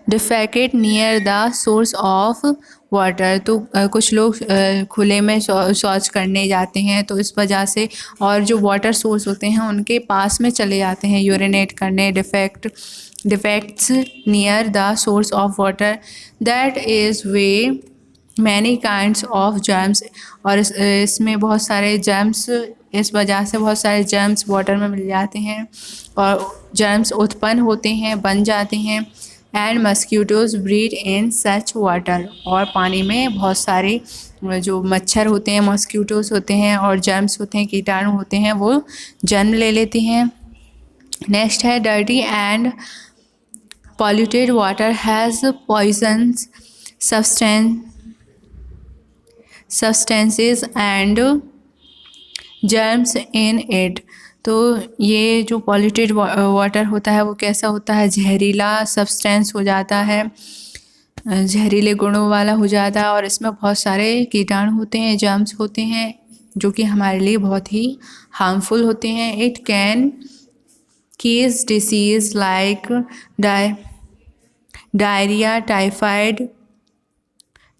defecate near the source of water. तो कुछ लोग खुले में शौच करने जाते हैं, तो इस वजह से, और जो वाटर सोर्स होते हैं उनके पास में चले जाते हैं यूरिनेट करने। Defects near the source of water, that is way many kinds of germs. और इसमें बहुत सारे जर्म्स, इस वजह से बहुत सारे जर्म्स वाटर में मिल जाते हैं और जर्म्स उत्पन्न होते हैं, बन जाते हैं। And mosquitoes breed in such water, और पानी में बहुत सारे जो मच्छर होते हैं, मस्कीटोज़ होते हैं और जर्म्स होते हैं, कीटाणु होते हैं, वो जन्म ले लेते हैं। नेक्स्ट है dirty and polluted water has poisons substances and germs in it। तो ये जो पॉल्यूटेड वाटर होता है वो कैसा होता है, जहरीला सब्सटेंस हो जाता है, जहरीले गुणों वाला हो जाता है, और इसमें बहुत सारे कीटाणु होते हैं, जर्म्स होते हैं, जो कि हमारे लिए बहुत ही हार्मफुल होते हैं। It can case disease like diarrhoea, typhoid,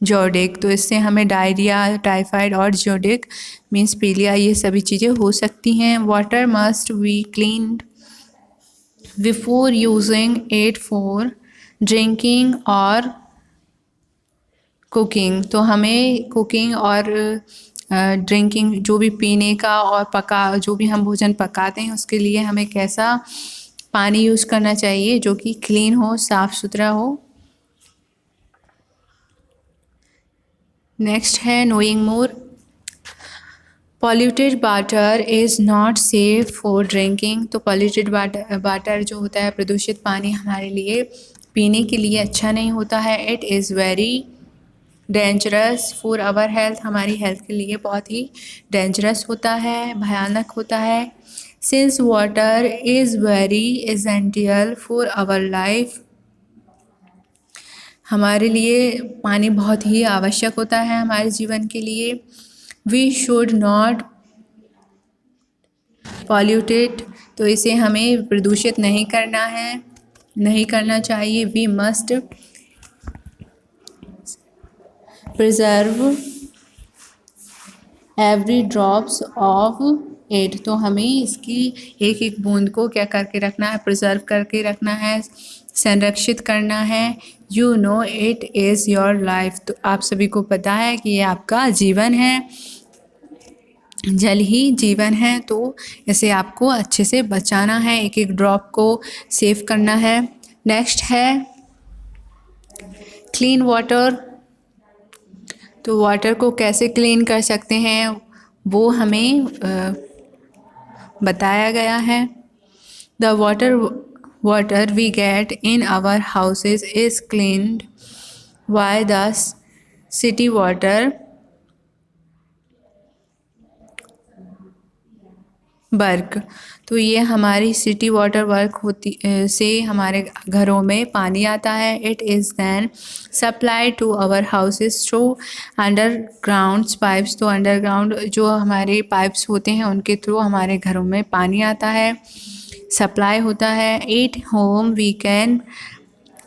जोडिक। तो इससे हमें डायरिया, टाइफाइड और जोडिक मीन्स पीलिया, ये सभी चीज़ें हो सकती हैं। Water must be cleaned before using it for drinking और कुकिंग। तो हमें कुकिंग और ड्रिंकिंग, जो भी पीने का और जो भी हम भोजन पकाते हैं उसके लिए हमें कैसा पानी यूज़ करना चाहिए, जो कि क्लीन हो, साफ़ सुथरा हो। नेक्स्ट है knowing more. Polluted water is not safe for drinking. तो पॉल्यूटेड वाटर जो होता है, प्रदूषित पानी, हमारे लिए पीने के लिए अच्छा नहीं होता है। It is very dangerous for our health, हमारी हेल्थ के लिए बहुत ही डेंजरस होता है, भयानक होता है। Since water is very essential for our life, हमारे लिए पानी बहुत ही आवश्यक होता है हमारे जीवन के लिए। वी शुड नॉट पॉल्यूटेड, तो इसे हमें प्रदूषित नहीं करना है, नहीं करना चाहिए। We must preserve every drops of it. तो हमें इसकी एक एक बूंद को क्या करके रखना है, प्रिजर्व करके रखना है, संरक्षित करना है। You know it is your life. तो आप सभी को पता है कि ये आपका जीवन है, जल ही जीवन है, तो इसे आपको अच्छे से बचाना है, एक एक ड्रॉप को सेव करना है। नेक्स्ट है क्लीन वाटर। तो वाटर को कैसे क्लीन कर सकते हैं वो हमें बताया गया है। The water we get in our houses is cleaned by the city water work. तो ये हमारी सिटी वाटर वर्क से हमारे घरों में पानी आता है। It is then supply to our houses through underground pipes. तो अंडरग्राउंड जो हमारे पाइप्स होते हैं उनके थ्रू हमारे घरों में पानी आता है, सप्लाई होता है। At home we can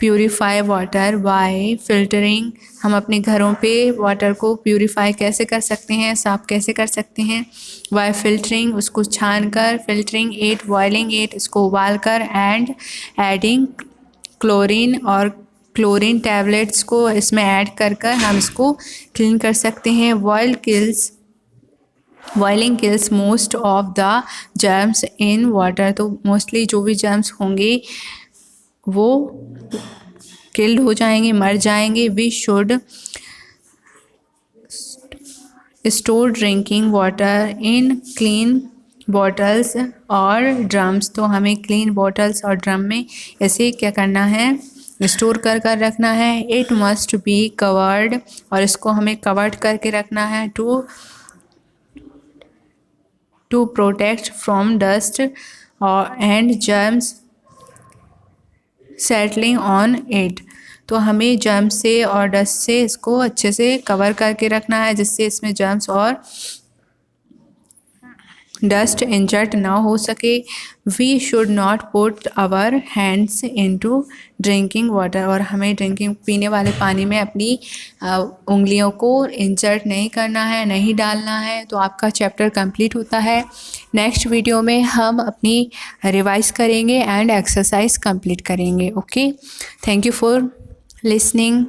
purify water by filtering. हम अपने घरों पे वाटर को प्यूरीफाई कैसे कर सकते हैं, साफ़ कैसे कर सकते हैं, बाय फिल्टरिंग, उसको छान कर, फिल्टरिंग इट, बॉइलिंग इट, इसको उबाल कर, एंड एडिंग क्लोरीन, और क्लोरीन टैबलेट्स को इसमें ऐड कर कर हम इसको क्लीन कर सकते हैं। Boiling kills most of the germs in water. तो मोस्टली जो भी जर्म्स होंगे वो किल्ड हो जाएंगे, मर जाएंगे। We should store drinking water in clean bottles और ड्रम्स। तो हमें क्लीन बॉटल्स और ड्रम में ऐसे क्या करना है, स्टोर कर कर रखना है। इट मस्ट बी कवर्ड, और इसको हमें कवर्ड करके रखना है to protect from dust and germs settling on it. तो हमें जर्म्स से और डस्ट से इसको अच्छे से कवर करके रखना है, जिससे इसमें जर्म्स और डस्ट इंजर्ट ना हो सके। We should not put our hands into drinking water, और हमें पीने वाले पानी में अपनी उंगलियों को इंजर्ट नहीं करना है, नहीं डालना है। तो आपका चैप्टर कंप्लीट होता है। नेक्स्ट वीडियो में हम अपनी रिवाइज करेंगे एंड एक्सरसाइज कंप्लीट करेंगे। Okay, thank you for listening.